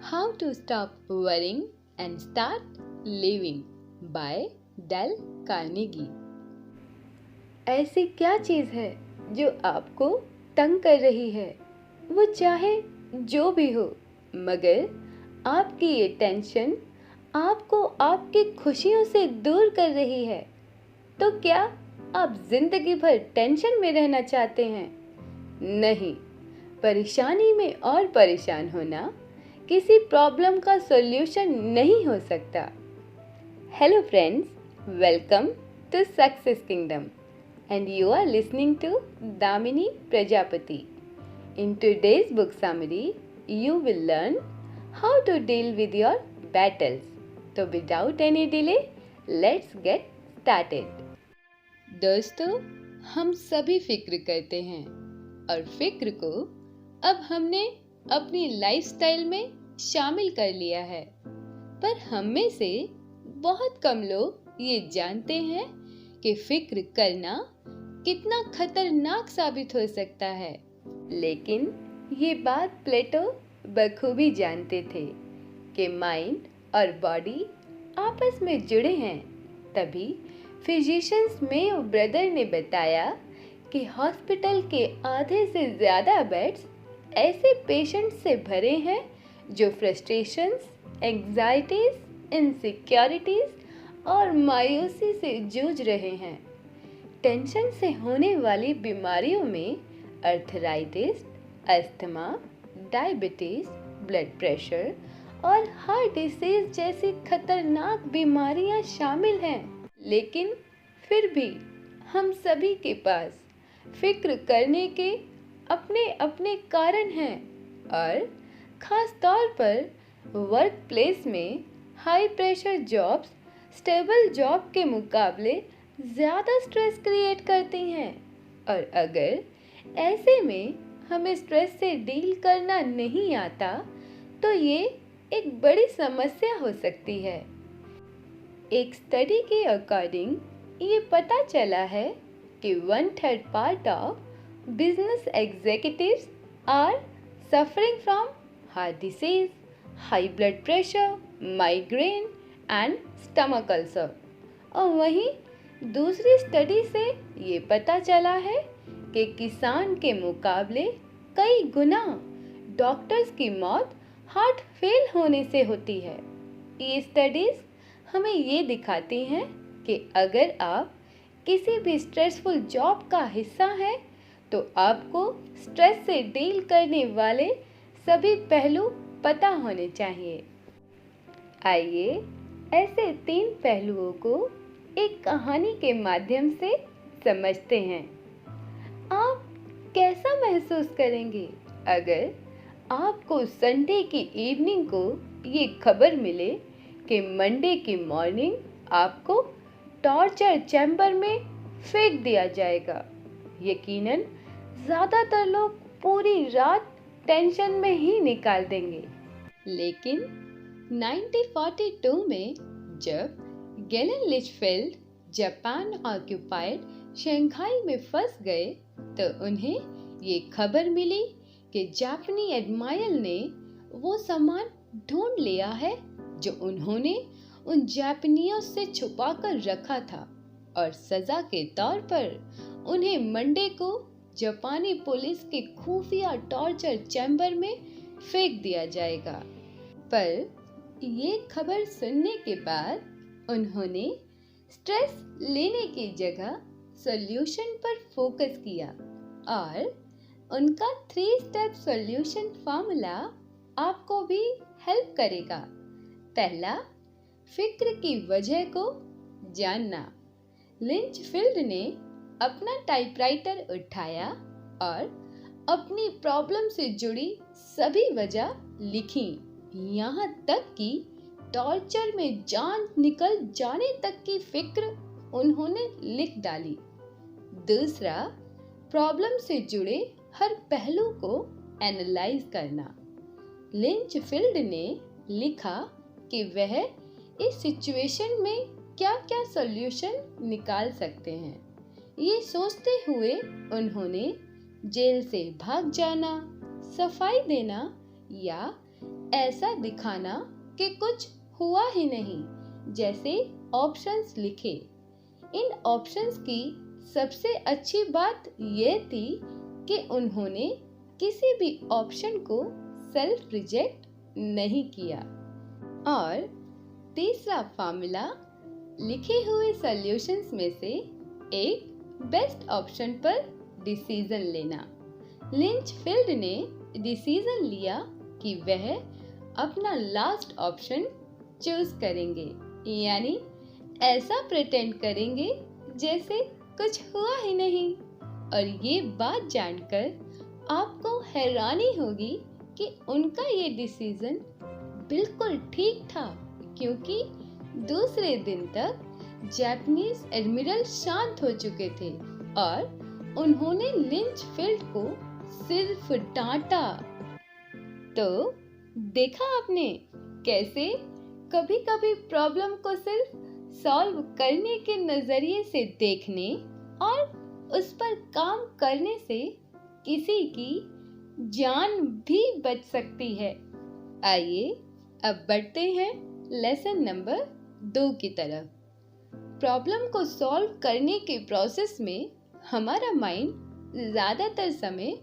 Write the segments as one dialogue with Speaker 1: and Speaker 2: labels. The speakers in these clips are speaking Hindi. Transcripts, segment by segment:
Speaker 1: How to Stop Worrying and Start Living by Dale Carnegie। ऐसी क्या चीज़ है जो आपको तंग कर रही है? वो चाहे जो भी हो, मगर आपकी ये टेंशन आपको आपकी खुशियों से दूर कर रही है। तो क्या आप जिंदगी भर टेंशन में रहना चाहते हैं? नहीं, परेशानी में और परेशान होना किसी प्रॉब्लम का सॉल्यूशन नहीं हो सकता। Hello friends, welcome to success kingdom and you are listening to Damini Prajapati. In today's book summary, you will learn how to deal with your battles. So without any delay, let's get started. दोस्तों, हम सभी फिक्र करते हैं और फिक्र को अब हमने अपनी लाइफस्टाइल में शामिल कर लिया है। पर हम में से बहुत कम लोग ये जानते हैं कि फिक्र करना कितना खतरनाक साबित हो सकता है। लेकिन ये बात प्लेटो बखूबी जानते थे कि माइंड और बॉडी आपस में जुड़े हैं। तभी फिजिशियंस मेयो ब्रदर ने बताया कि हॉस्पिटल के आधे से ज़्यादा बेड्स ऐसे पेशेंट्स से भरे हैं जो फ्रस्ट्रेशंस, एंग्जाइटीज, इनसिक्योरिटीज और मायूसी से जूझ रहे हैं। टेंशन से होने वाली बीमारियों में arthritis, asthma, diabetes, blood pressure और हार्ट डिसीज जैसी खतरनाक बीमारियां शामिल हैं। लेकिन फिर भी हम सभी के पास फिक्र करने के अपने अपने कारण हैं और ख़ास तौर पर वर्क प्लेस में high pressure jobs stable job के मुकाबले ज़्यादा स्ट्रेस क्रिएट करती हैं। और अगर ऐसे में हमें स्ट्रेस से डील करना नहीं आता तो ये एक बड़ी समस्या हो सकती है। एक स्टडी के अकॉर्डिंग ये पता चला है कि 1/3 part of business executives are suffering from heart disease, high blood pressure, migraine and stomach ulcer। और वहीं दूसरी स्टडी से ये पता चला है कि किसान के मुकाबले कई गुना डॉक्टर्स की मौत हार्ट फेल होने से होती है। ये स्टडीज हमें ये दिखाती हैं कि अगर आप किसी भी स्ट्रेसफुल जॉब का हिस्सा हैं तो आपको स्ट्रेस से डील करने वाले सभी पहलू पता होने चाहिए। आइए ऐसे 3 पहलुओं को एक कहानी के माध्यम से समझते हैं। आप कैसा महसूस करेंगे अगर आपको संडे की इवनिंग को ये खबर मिले कि मंडे की मॉर्निंग आपको टॉर्चर चैम्बर में फेंक दिया जाएगा? यकीनन ज़्यादातर लोग पूरी रात टेंशन में ही निकाल देंगे। लेकिन 1942 में जब गेलेन लिचफेल्ड जापान ऑक्युपाइड शंघाई में फंस गए तो उन्हें ये खबर मिली कि जापानी एडमायर ने वो सामान ढूंढ लिया है जो उन्होंने उन जापानियों से छुपा कर रखा था और सज़ा के तौर पर उन्हें मंडे को जापानी पुलिस के खुफिया टॉर्चर चैम्बर में फेंक दिया जाएगा। पर ये खबर सुनने के बाद उन्होंने स्ट्रेस लेने की जगह सॉल्यूशन पर फोकस किया और उनका 3 स्टेप सॉल्यूशन फार्मूला आपको भी हेल्प करेगा। पहला, फिक्र की वजह को जानना। लिंचफील्ड ने अपना टाइपराइटर उठाया और अपनी प्रॉब्लम से जुड़ी सभी वजह लिखी, यहाँ तक कि टॉर्चर में जान निकल जाने तक की फिक्र उन्होंने लिख डाली। दूसरा, प्रॉब्लम से जुड़े हर पहलू को एनालाइज करना। लिंचफील्ड ने लिखा कि वह इस सिचुएशन में क्या क्या सॉल्यूशन निकाल सकते हैं। ये सोचते हुए उन्होंने जेल से भाग जाना, सफाई देना या ऐसा दिखाना कि कुछ हुआ ही नहीं, जैसे ऑप्शंस लिखे। इन ऑप्शंस की सबसे अच्छी बात यह थी कि उन्होंने किसी भी ऑप्शन को सेल्फ रिजेक्ट नहीं किया। और तीसरा फॉर्मूला, लिखे हुए सॉल्यूशंस में से एक बेस्ट ऑप्शन पर डिसीजन लेना। लिंचफील्ड ने डिसीजन लिया कि वह अपना लास्ट ऑप्शन चूज करेंगे, यानी ऐसा प्रिटेंड करेंगे जैसे कुछ हुआ ही नहीं। और ये बात जानकर आपको हैरानी होगी कि उनका ये डिसीजन बिल्कुल ठीक था, क्योंकि दूसरे दिन तक जापानीज एडमिरल शांत हो चुके थे और उन्होंने लिंचफील्ड को सिर्फ डांटा। तो देखा आपने कैसे कभी कभी प्रॉब्लम को सिर्फ सॉल्व करने के नजरिए से देखने और उस पर काम करने से किसी की जान भी बच सकती है। आइए अब बढ़ते हैं लेसन नंबर 2 की तरफ। प्रॉब्लम को सॉल्व करने के प्रोसेस में हमारा माइंड ज्यादातर समय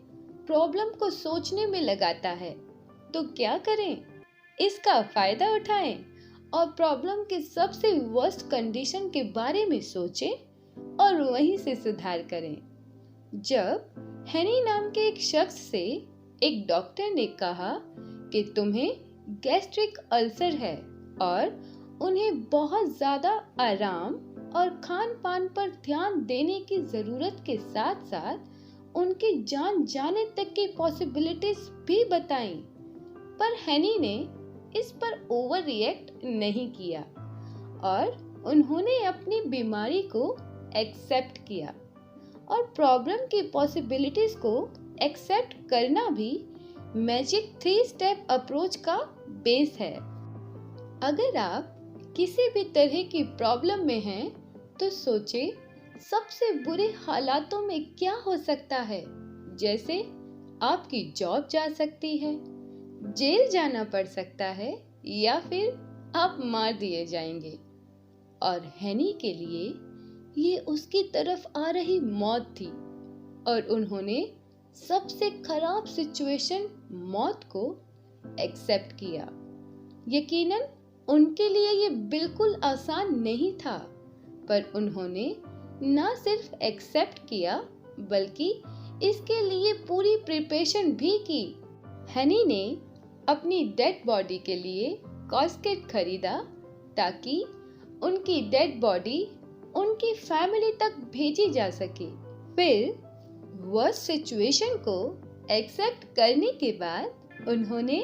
Speaker 1: प्रॉब्लम को सोचने में लगाता है, तो क्या करें? इसका फायदा उठाएं और प्रॉब्लम के सबसे वर्स्ट कंडीशन के बारे में सोचें और वहीं से सुधार करें। जब हेनी नाम के एक शख्स से एक डॉक्टर ने कहा कि तुम्हें गैस्ट्रिक अल्सर है और उन्हें बहुत ज्यादा आराम और खान पान पर ध्यान देने की जरूरत के साथ साथ उनकी जान जाने तक की पॉसिबिलिटीज भी बताई, पर हेनी ने इस पर ओवर रिएक्ट नहीं किया और उन्होंने अपनी बीमारी को एक्सेप्ट किया। और प्रॉब्लम की पॉसिबिलिटीज को एक्सेप्ट करना भी मैजिक 3 स्टेप अप्रोच का बेस है। अगर आप किसी भी तरह की प्रॉब्लम में हैं, तो सोचें सबसे बुरे हालातों में क्या हो सकता है। जैसे आपकी जॉब जा सकती है, जेल जाना पड़ सकता है या फिर आप मार दिए जाएंगे। और हेनी के लिए ये उसकी तरफ आ रही मौत थी और उन्होंने सबसे खराब सिचुएशन मौत को एक्सेप्ट किया। यकीनन उनके लिए ये बिल्कुल आसान नहीं था, पर उन्होंने न सिर्फ एक्सेप्ट किया बल्कि इसके लिए पूरी प्रिपरेशन भी की। हेनी ने अपनी डेड बॉडी के लिए कास्केट खरीदा ताकि उनकी डेड बॉडी उनकी फैमिली तक भेजी जा सके। फिर वर्स्ट सिचुएशन को एक्सेप्ट करने के बाद उन्होंने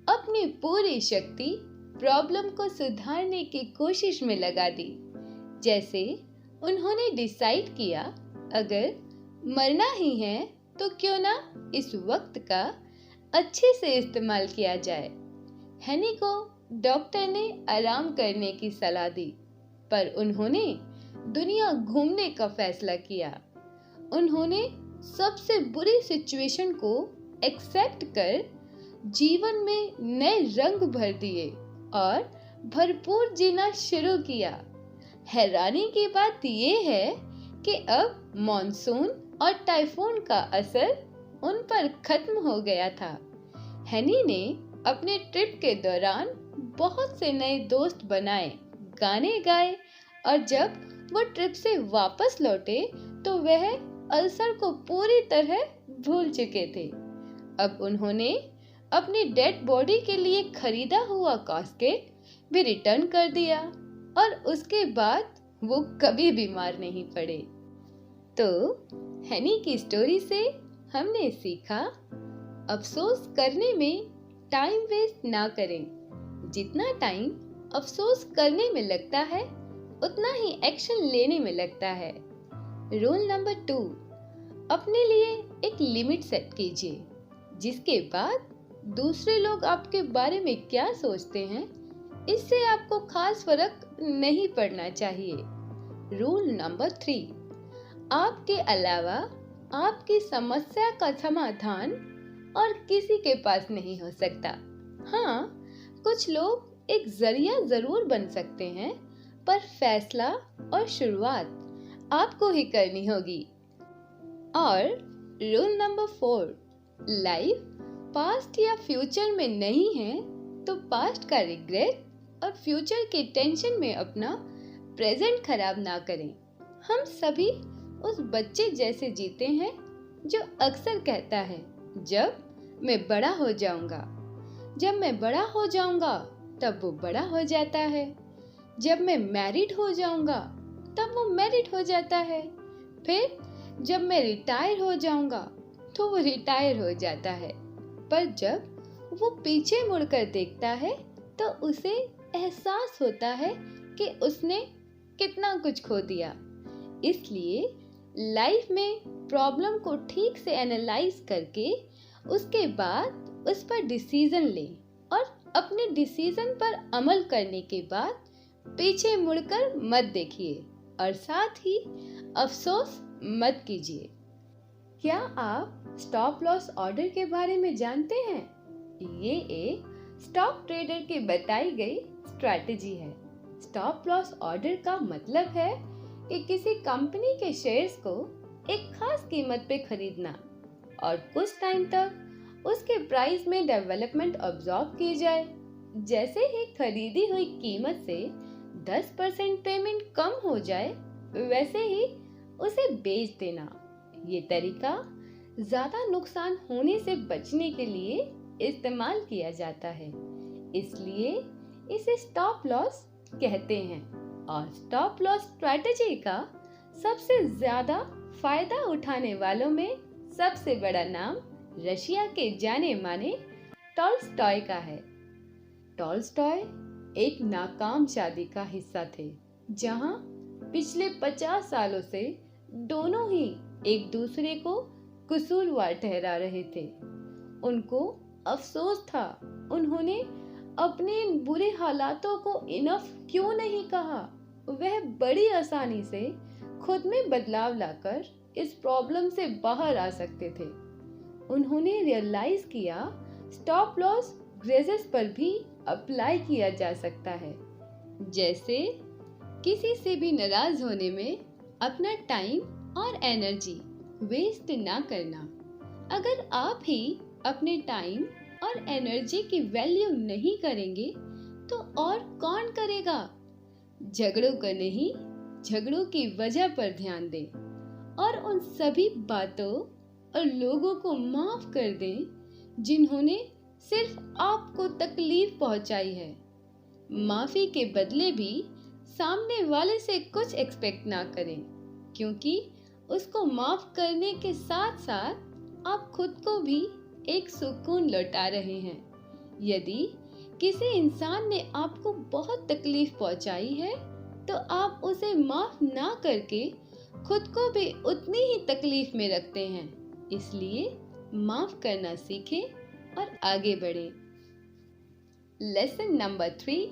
Speaker 1: अपनी पूरी शक्ति प्रॉब्लम को सुधारने की कोशिश में लगा दी। जैसे उन्होंने डिसाइड किया, अगर मरना ही है तो क्यों ना इस वक्त का अच्छे से इस्तेमाल किया जाए। हेनी को डॉक्टर ने आराम करने की सलाह दी, पर उन्होंने दुनिया घूमने का फैसला किया। उन्होंने सबसे बुरी सिचुएशन को एक्सेप्ट कर जीवन में नए रंग भर दिए और भरपूर जीना शुरू किया। हैरानी की बात यह है कि अब मॉनसून और टाइफून का असर उन पर खत्म हो गया था। हेनी ने अपने ट्रिप के दौरान बहुत से नए दोस्त बनाए, गाने गाए और जब वो ट्रिप से वापस लौटे तो वह अल्सर को पूरी तरह भूल चुके थे। अब उन्होंने अपनी डेड बॉडी के लिए खरीदा हुआ कास्केट भी रिटर्न कर दिया और उसके बाद वो कभी बीमार नहीं पड़े। तो हेनी की स्टोरी से हमने सीखा, अफसोस करने में टाइम वेस्ट ना करें। जितना टाइम अफसोस करने में लगता है उतना ही एक्शन लेने में लगता है। रूल नंबर 2, अपने लिए एक लिमिट सेट कीजिए, जिसके बाद दूसरे लोग आपके बारे में क्या सोचते हैं इससे आपको खास फर्क नहीं पड़ना चाहिए। रूल नंबर 3, आपके अलावा आपकी समस्या का समाधान और किसी के पास नहीं हो सकता। हाँ, कुछ लोग एक जरिया जरूर बन सकते हैं, पर फैसला और शुरुआत आपको ही करनी होगी। और रूल नंबर 4, लाइफ पास्ट या फ्यूचर में नहीं है तो पास्ट का रिग्रेट और फ्यूचर के टेंशन में अपना प्रेजेंट खराब ना करें। हम सभी उस बच्चे जैसे जीते हैं जो अक्सर कहता है, जब मैं बड़ा हो जाऊंगा, जब मैं बड़ा हो जाऊंगा, तब वो बड़ा हो जाता है। जब मैं मैरिड हो जाऊंगा, तब वो मैरिड हो जाता है। फिर जब मैं रिटायर हो जाऊंगा, तो वो रिटायर हो जाता है। पर जब वो पीछे मुड़कर देखता है, तो उसे एहसास होता है कि उसने कितना कुछ खो दिया। इसलिए लाइफ में प्रॉब्लम को ठीक से एनालाइज करके उसके बाद उस पर डिसीजन ले और अपने डिसीजन पर अमल करने के बाद पीछे मुड़कर मत देखिए और साथ ही अफसोस मत कीजिए। क्या आप स्टॉप लॉस ऑर्डर के बारे में जानते हैं? ये एक स्टॉक ट्रेडर की बताई गई स्ट्रैटेजी है। स्टॉप लॉस ऑर्डर का मतलब है कि किसी कंपनी के शेयर्स को एक खास कीमत पे खरीदना और कुछ टाइम तक उसके प्राइस में डेवलपमेंट ऑब्जर्व की जाए। जैसे ही खरीदी हुई कीमत से 10% पेमेंट कम हो जाए, वैसे ही उसे बेच देना। ये तरीका ज्यादा नुकसान होने से बचने के लिए इस्तेमाल किया जाता है, इसलिए इसे स्टॉप लॉस कहते हैं। और स्टॉप लॉस स्ट्रैटेजी का सबसे ज्यादा फायदा उठाने वालों में सबसे बड़ा नाम रशिया के जाने माने टॉल्स्टॉय का है। टॉल्स्टॉय एक नाकाम शादी का हिस्सा थे, जहां पिछले 50 सालों से दोनों ही एक दूसरे को कसूरवार ठहरा रहे थे। उनको अफसोस था, उन्होंने अपने इन बुरे हालातों को इनफ क्यों नहीं कहा। वह बड़ी आसानी से खुद में बदलाव लाकर इस प्रॉब्लम से बाहर आ सकते थे। उन्होंने रियलाइज किया स्टॉप लॉस ग्रेजेस पर भी अप्लाई किया जा सकता है। जैसे किसी से भी नाराज होने में अपना टाइम और एनर्जी वेस्ट ना करना। अगर आप ही अपने टाइम और एनर्जी की वैल्यू नहीं करेंगे तो और कौन करेगा? झगड़ों का नहीं, झगड़ों की वजह पर ध्यान दें और उन सभी बातों और लोगों को माफ कर दें जिन्होंने सिर्फ आपको तकलीफ पहुंचाई है। माफी के बदले भी सामने वाले से कुछ एक्सपेक्ट ना करें, क्योंकि उसको माफ करने के साथ साथ आप खुद को भी एक सुकून लौटा रहे हैं। यदि किसी इंसान ने आपको बहुत तकलीफ पहुंचाई है, तो आप उसे माफ ना करके खुद को भी उतनी ही तकलीफ में रखते हैं। इसलिए माफ करना सीखें और आगे बढ़ें। लेसन नंबर 3,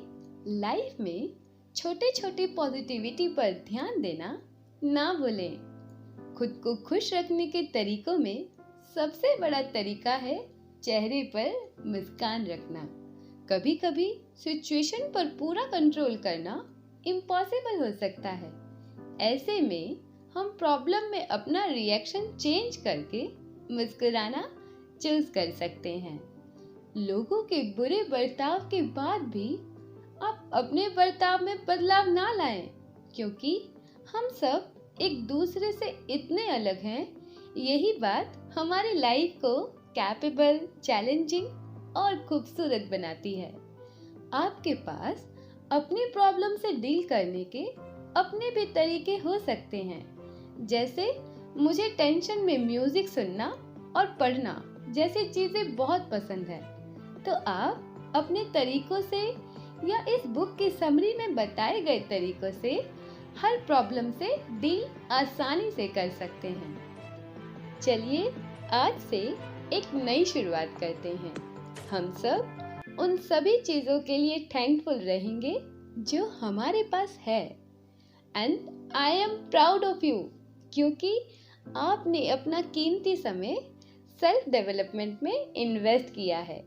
Speaker 1: लाइफ में छोटे छोटे पॉजिटिविटी पर ध्यान देना ना भूलें। खुद को खुश रखने के तरीकों में सबसे बड़ा तरीका है चेहरे पर मुस्कान रखना। कभी कभी सिचुएशन पर पूरा कंट्रोल करना इम्पॉसिबल हो सकता है। ऐसे में हम प्रॉब्लम में अपना रिएक्शन चेंज करके मुस्कुराना चूज कर सकते हैं। लोगों के बुरे बर्ताव के बाद भी आप अपने बर्ताव में बदलाव ना लाएं, क्योंकि हम सब एक दूसरे से इतने अलग हैं। यही बात हमारी लाइफ को कैपेबल, चैलेंजिंग और खूबसूरत बनाती है। आपके पास अपनी प्रॉब्लम से डील करने के अपने भी तरीके हो सकते हैं। जैसे मुझे टेंशन में म्यूजिक सुनना और पढ़ना जैसी चीजें बहुत पसंद है, तो आप अपने तरीकों से या इस बुक की समरी में बताए गए तरीकों से हर प्रॉब्लम से डील आसानी से कर सकते हैं। चलिए आज से एक नई शुरुआत करते हैं। हम सब उन सभी चीजों के लिए थैंकफुल रहेंगे जो हमारे पास है। And I am proud of you, क्योंकि आपने अपना कीमती समय सेल्फ डेवलपमेंट में इन्वेस्ट किया है।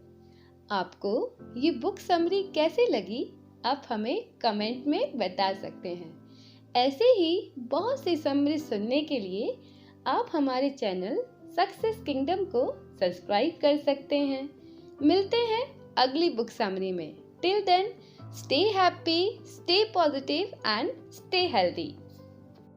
Speaker 1: आपको ये बुक समरी कैसे लगी, आप हमें कमेंट में बता सकते हैं। ऐसे ही बहुत सी समरी सुनने के लिए आप हमारे चैनल सक्सेस किंगडम को सब्सक्राइब कर सकते हैं। मिलते हैं अगली बुक समरी में। Till then, stay happy, stay positive and stay healthy.